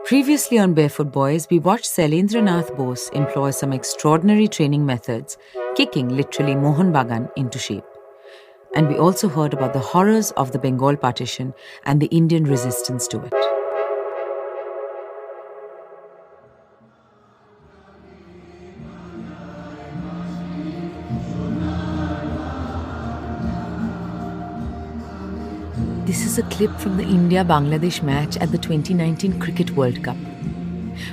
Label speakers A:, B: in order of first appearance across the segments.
A: Previously on Barefoot Boys, we watched Shailendranath Bose employ some extraordinary training methods, kicking literally Mohun Bagan into shape. And we also heard about the horrors of the Bengal partition and the Indian resistance to it. This is a clip from the India-Bangladesh match at the 2019 Cricket World Cup.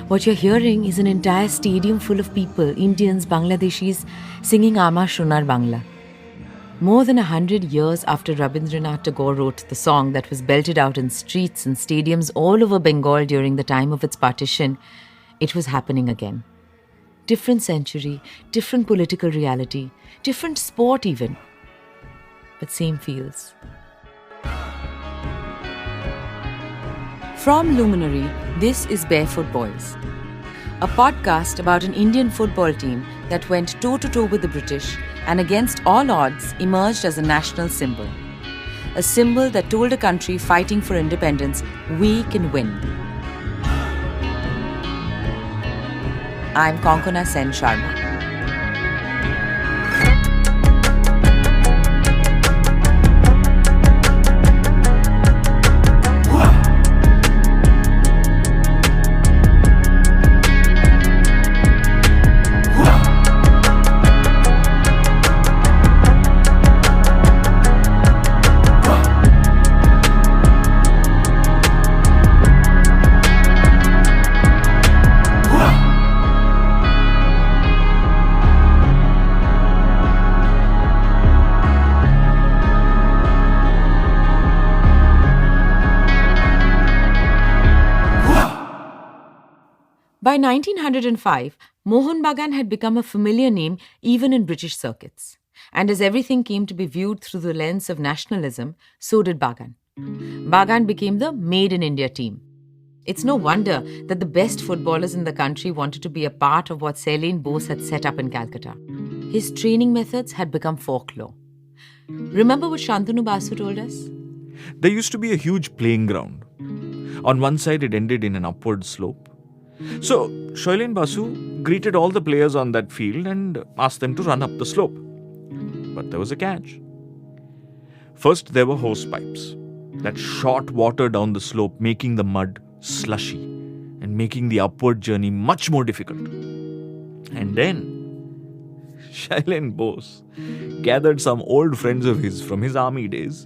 A: What you're hearing is an entire stadium full of people, Indians, Bangladeshis, singing Amar Shonar Bangla. More than 100 years after Rabindranath Tagore wrote the song that was belted out in streets and stadiums all over Bengal during the time of its partition, it was happening again. Different century, different political reality, different sport even, but same feels. From Luminary, this is Barefoot Boys, a podcast about an Indian football team that went toe-to-toe with the British and against all odds emerged as a national symbol. A symbol that told a country fighting for independence, we can win. I'm Konkona Sen Sharma. By 1905, Mohun Bagan had become a familiar name even in British circuits. And as everything came to be viewed through the lens of nationalism, so did Bagan. Bagan became the Made in India team. It's no wonder that the best footballers in the country wanted to be a part of what Shailen Bose had set up in Calcutta. His training methods had become folklore. Remember what Shantanu Basu told us?
B: There used to be a huge playing ground. On one side, it ended in an upward slope. So, Shailen Basu greeted all the players on that field and asked them to run up the slope. But there was a catch. First, there were hose pipes that shot water down the slope, making the mud slushy and making the upward journey much more difficult. And then, Shailen Bose gathered some old friends of his from his army days.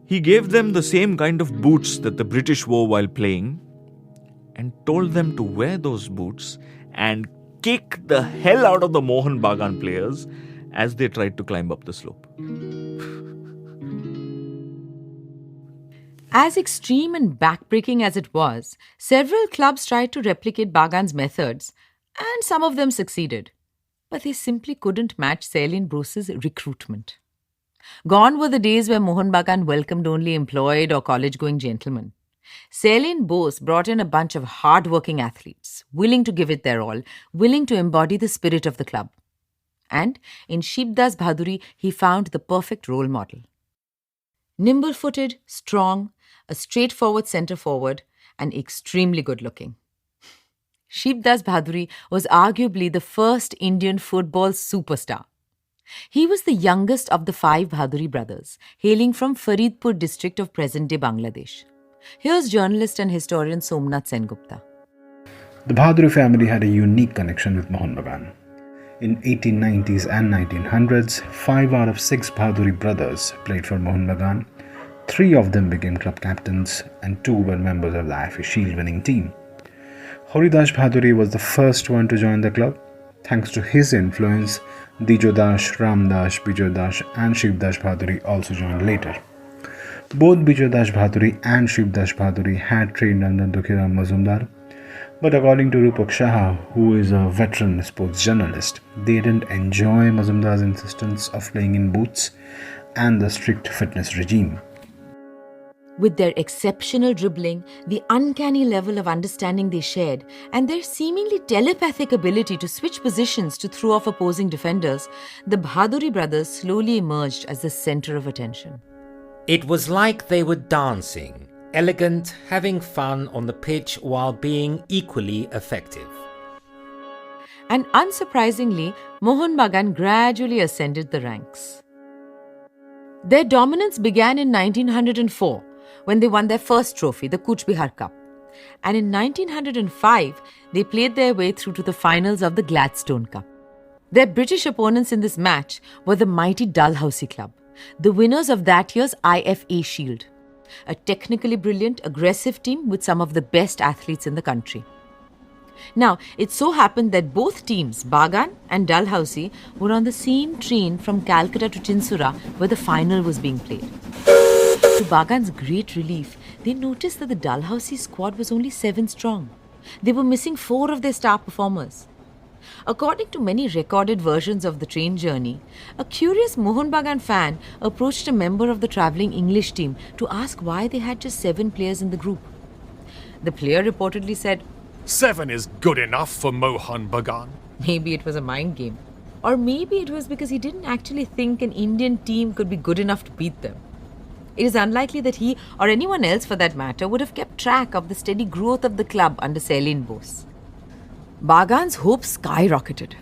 B: He gave them the same kind of boots that the British wore while playing, and told them to wear those boots and kick the hell out of the Mohun Bagan players as they tried to climb up the slope.
A: As extreme and backbreaking as it was, several clubs tried to replicate Bagan's methods, and some of them succeeded. But they simply couldn't match Shailen Bose's recruitment. Gone were the days where Mohun Bagan welcomed only employed or college-going gentlemen. Shailen Bose brought in a bunch of hard-working athletes, willing to give it their all, willing to embody the spirit of the club. And in Shibdas Bhaduri, he found the perfect role model. Nimble-footed, strong, a straightforward centre-forward, and extremely good-looking. Shibdas Bhaduri was arguably the first Indian football superstar. He was the youngest of the 5 Bhaduri brothers, hailing from Faridpur district of present-day Bangladesh. Here's journalist and historian Somnath Sengupta.
C: The Bhaduri family had a unique connection with Mohun Bagan. In 1890s and 1900s, 5 out of 6 Bhaduri brothers played for Mohun Bagan. 3 of them became club captains and 2 were members of the IFA Shield winning team. Haridas Bhaduri was the first one to join the club. Thanks to his influence, Dijodas, Ramdas, Bijodas and Shivdas Bhaduri also joined later. Both Bijodas Bhaduri and Shivdas Bhaduri had trained under Dukhiram Mazumdar, but according to Rupak Shah, who is a veteran sports journalist, they didn't enjoy Mazumdar's insistence of playing in boots and the strict fitness regime.
A: With their exceptional dribbling, the uncanny level of understanding they shared, and their seemingly telepathic ability to switch positions to throw off opposing defenders, the Bhaduri brothers slowly emerged as the center of attention.
D: It was like they were dancing, elegant, having fun on the pitch while being equally effective.
A: And unsurprisingly, Mohun Bagan gradually ascended the ranks. Their dominance began in 1904 when they won their first trophy, the Cooch Behar Cup. And in 1905, they played their way through to the finals of the Gladstone Cup. Their British opponents in this match were the mighty Dalhousie Club, the winners of that year's IFA Shield, a technically brilliant, aggressive team with some of the best athletes in the country. Now, it so happened that both teams, Bagan and Dalhousie, were on the same train from Calcutta to Chinsurah where the final was being played. To Bagan's great relief, they noticed that the Dalhousie squad was only 7 strong. They were missing 4 of their star performers. According to many recorded versions of the train journey, a curious Mohun Bagan fan approached a member of the travelling English team to ask why they had just 7 players in the group. The player reportedly said,
E: 7 is good enough for Mohun Bagan.
A: maybe it was a mind game. Or maybe it was because he didn't actually think an Indian team could be good enough to beat them. It is unlikely that he, or anyone else for that matter, would have kept track of the steady growth of the club under Ceylan Bose. Bagan's hopes skyrocketed.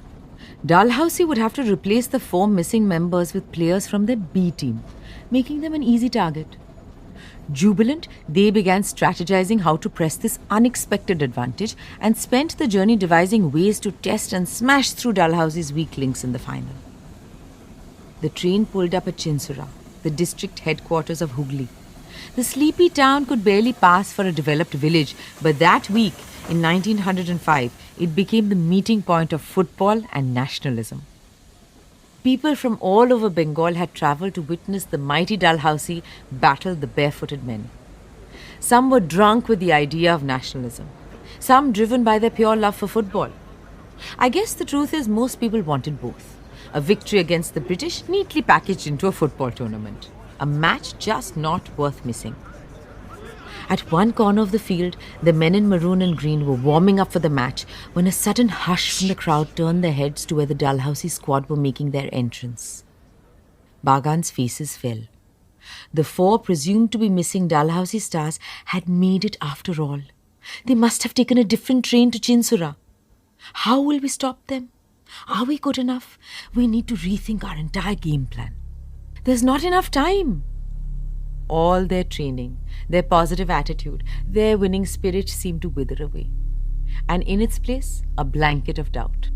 A: Dalhousie would have to replace the 4 missing members with players from their B team, making them an easy target. Jubilant, they began strategizing how to press this unexpected advantage and spent the journey devising ways to test and smash through Dalhousie's weak links in the final. The train pulled up at Chinsurah, the district headquarters of Hooghly. The sleepy town could barely pass for a developed village, but that week, in 1905, it became the meeting point of football and nationalism. People from all over Bengal had travelled to witness the mighty Dalhousie battle the barefooted men. Some were drunk with the idea of nationalism, some driven by their pure love for football. I guess the truth is most people wanted both. A victory against the British neatly packaged into a football tournament. A match just not worth missing. At one corner of the field, the men in maroon and green were warming up for the match when a sudden hush from the crowd turned their heads to where the Dalhousie squad were making their entrance. Bagan's faces fell. The 4 presumed to be missing Dalhousie stars had made it after all. They must have taken a different train to Chinsurah. How will we stop them? Are we good enough? We need to rethink our entire game plan. There's not enough time. All their training, their positive attitude, their winning spirit seemed to wither away. And in its place, a blanket of doubt.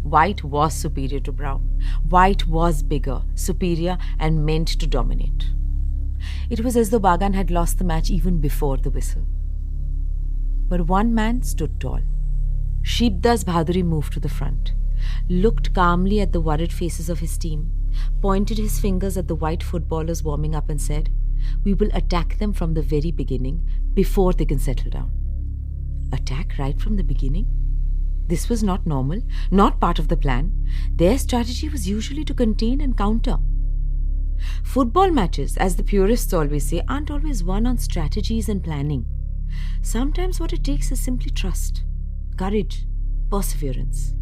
A: White was superior to brown. White was bigger, superior, and meant to dominate. It was as though Bagan had lost the match even before the whistle. But one man stood tall. Sheepdas Bhaduri moved to the front, looked calmly at the worried faces of his team, pointed his fingers at the white footballers warming up and said, "We will attack them from the very beginning, before they can settle down." Attack right from the beginning? This was not normal, not part of the plan. Their strategy was usually to contain and counter. Football matches, as the purists always say, aren't always won on strategies and planning. Sometimes what it takes is simply trust, courage, perseverance.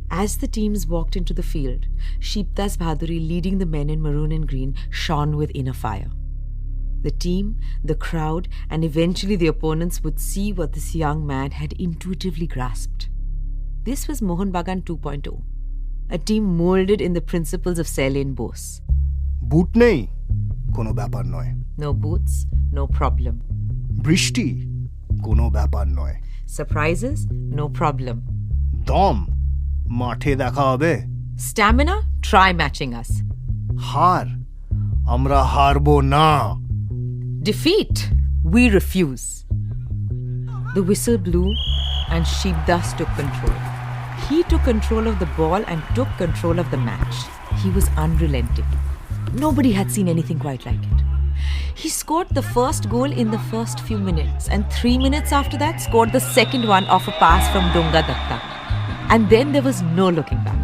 A: As the teams walked into the field, Sheepdas Bhaduri, leading the men in maroon and green, shone with inner fire. The team, the crowd, and eventually the opponents would see what this young man had intuitively grasped. This was Mohun Bagan 2.0, a team molded in the principles of Ceylan Bose.
F: বুট নেই কোনো ব্যাপার নয়,
A: No boots, no problem.
F: বৃষ্টি কোনো ব্যাপার নয়,
A: Surprises, no problem.
F: দম মাঠে দেখা হবে,
A: Stamina, try matching us.
F: হার আমরা হারবো না।
A: Defeat, we refuse. The whistle blew and Sheepdas took control. He took control of the ball and took control of the match. He was unrelenting. Nobody had seen anything quite like it. He scored the first goal in the first few minutes, and 3 minutes after that scored the second one off a pass from Donga Datta. And then there was no looking back.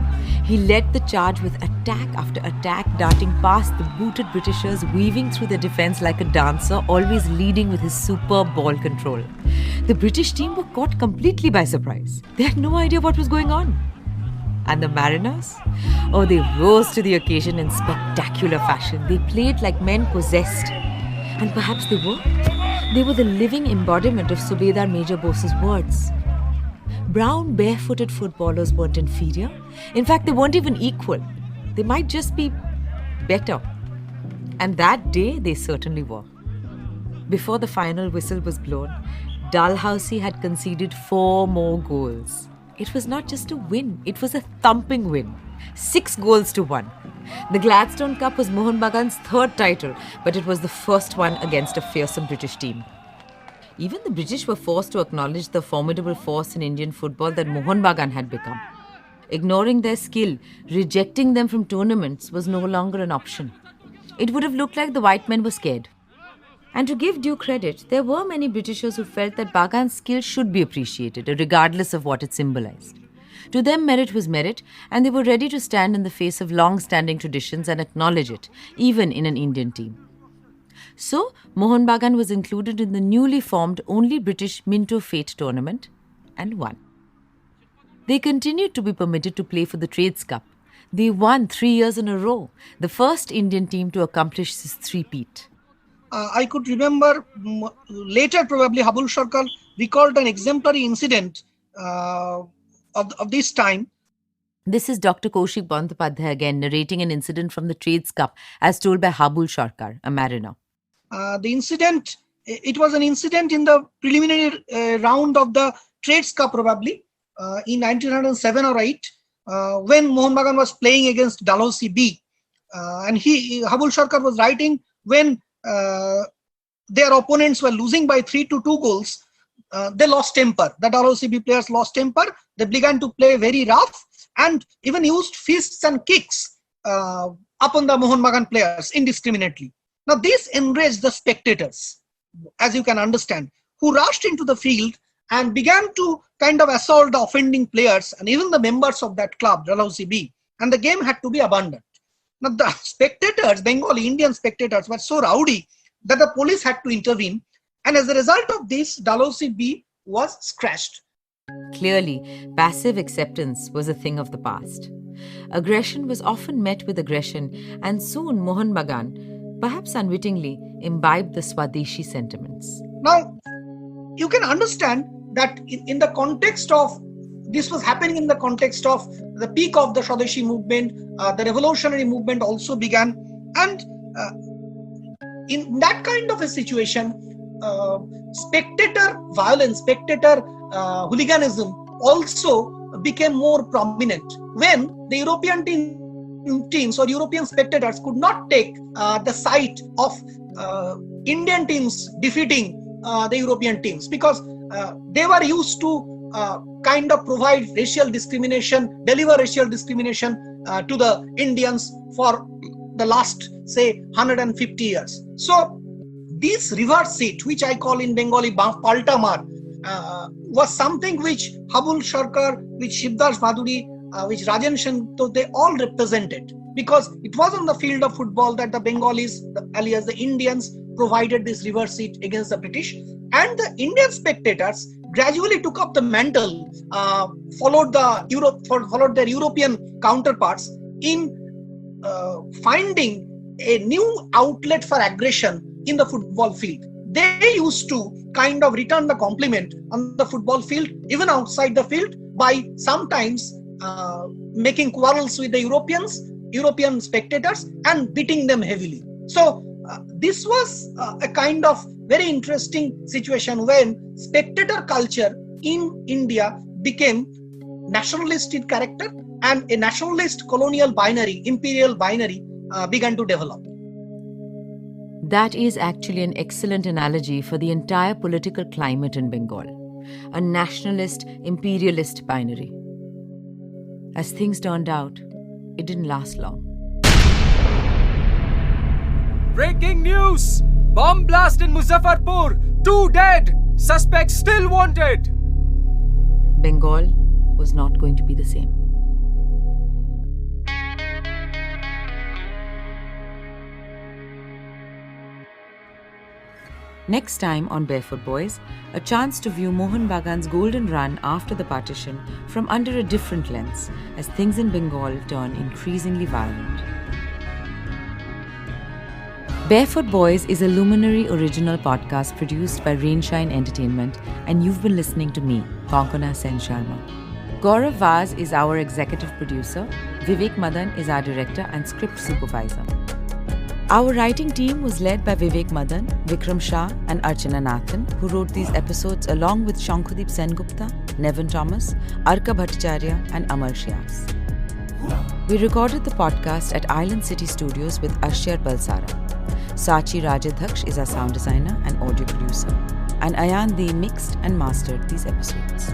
A: He led the charge with attack after attack, darting past the booted Britishers, weaving through the defence like a dancer, always leading with his superb ball control. The British team were caught completely by surprise. They had no idea what was going on. And the Mariners? Oh, they rose to the occasion in spectacular fashion. They played like men possessed. And perhaps they were. They were the living embodiment of Subedar Major Bose's words. Brown, barefooted footballers weren't inferior. In fact, they weren't even equal. They might just be better. And that day, they certainly were. Before the final whistle was blown, Dalhousie had conceded 4 more goals. It was not just a win, it was a thumping win. 6 goals to 1. The Gladstone Cup was Mohun Bagan's 3rd title, but it was the first one against a fearsome British team. Even the British were forced to acknowledge the formidable force in Indian football that Mohun Bagan had become. Ignoring their skill, rejecting them from tournaments was no longer an option. It would have looked like the white men were scared. And to give due credit, there were many Britishers who felt that Bagan's skill should be appreciated, regardless of what it symbolized. To them, merit was merit, and they were ready to stand in the face of long-standing traditions and acknowledge it, even in an Indian team. So, Mohun Bagan was included in the newly formed only British Minto Fate tournament and won. They continued to be permitted to play for the Trades Cup. They won 3 years in a row, the first Indian team to accomplish this three-peat.
G: I could remember later probably Habul Sarkar recalled an exemplary incident of this time.
A: This is Dr. Kaushik Bandyopadhyay again narrating an incident from the Trades Cup as told by Habul Sarkar, a mariner.
G: The incident, it was an incident in the preliminary round of the Trades Cup probably in 1907 or 8 when Mohun Bagan was playing against Dalhousie B. And Habul Sarkar was writing when their opponents were losing by 3-2 goals, they lost temper. The Dalhousie B players lost temper. They began to play very rough and even used fists and kicks upon the Mohun Bagan players indiscriminately. Now this enraged the spectators, as you can understand, who rushed into the field and began to kind of assault the offending players and even the members of that club, Dalhousie B, and the game had to be abandoned. Now the spectators, Bengali Indian spectators, were so rowdy that the police had to intervene, and as a result of this, Dalhousie B was scratched.
A: Clearly, passive acceptance was a thing of the past. Aggression was often met with aggression, and soon Mohun Bagan, perhaps unwittingly, imbibed the Swadeshi sentiments.
G: Now, you can understand that in the context of, this was happening in the context of the peak of the Swadeshi movement, the revolutionary movement also began, and in that kind of a situation, spectator violence, spectator hooliganism also became more prominent when the European teams or European spectators could not take the sight of Indian teams defeating the European teams, because they were used to kind of provide racial discrimination, deliver racial discrimination to the Indians for the last, say, 150 years. So this reverse seat, which I call in Bengali Paltamar, was something which Habul Sarkar, which Shivdas Bhaduri, which Rajan Shanto, they all represented, because it was on the field of football that the Bengalis, alias the Indians, provided this reverse seat against the British, and the Indian spectators gradually took up the mantle, followed their European counterparts in finding a new outlet for aggression in the football field. They used to kind of return the compliment on the football field, even outside the field, by sometimes making quarrels with the European spectators and beating them heavily. So this was a kind of very interesting situation when spectator culture in India became nationalist in character, and a nationalist colonial binary, imperial binary began to develop.
A: That is actually an excellent analogy for the entire political climate in Bengal. A nationalist, imperialist binary. As things turned out, it didn't last long.
H: Breaking news! Bomb blast in Muzaffarpur! 2 dead! Suspects still wanted!
A: Bengal was not going to be the same. Next time on Barefoot Boys, a chance to view Mohun Bagan's golden run after the partition from under a different lens as things in Bengal turn increasingly violent. Barefoot Boys is a Luminary original podcast produced by Rainshine Entertainment, and you've been listening to me, Konkona Sen Sharma. Gaurav Vaz is our executive producer, Vivek Madan is our director and script supervisor. Our writing team was led by Vivek Madan, Vikram Shah and Archana Nathan, who wrote these episodes along with Shankhadeep Sengupta, Nevin Thomas, Arka Bhattacharya and Amar Shyas. We recorded the podcast at Island City Studios with Ashyar Balsara. Sachi Rajadhaksh is our sound designer and audio producer, and Ayan Dey mixed and mastered these episodes.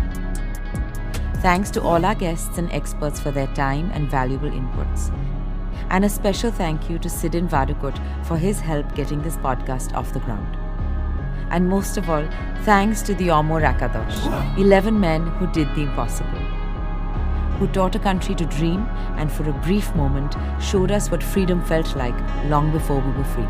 A: Thanks to all our guests and experts for their time and valuable inputs. And a special thank you to Sidin Vadukut for his help getting this podcast off the ground. And most of all, thanks to the Omo Rakadosh, 11 men who did the impossible, who taught a country to dream and for a brief moment showed us what freedom felt like long before we were free.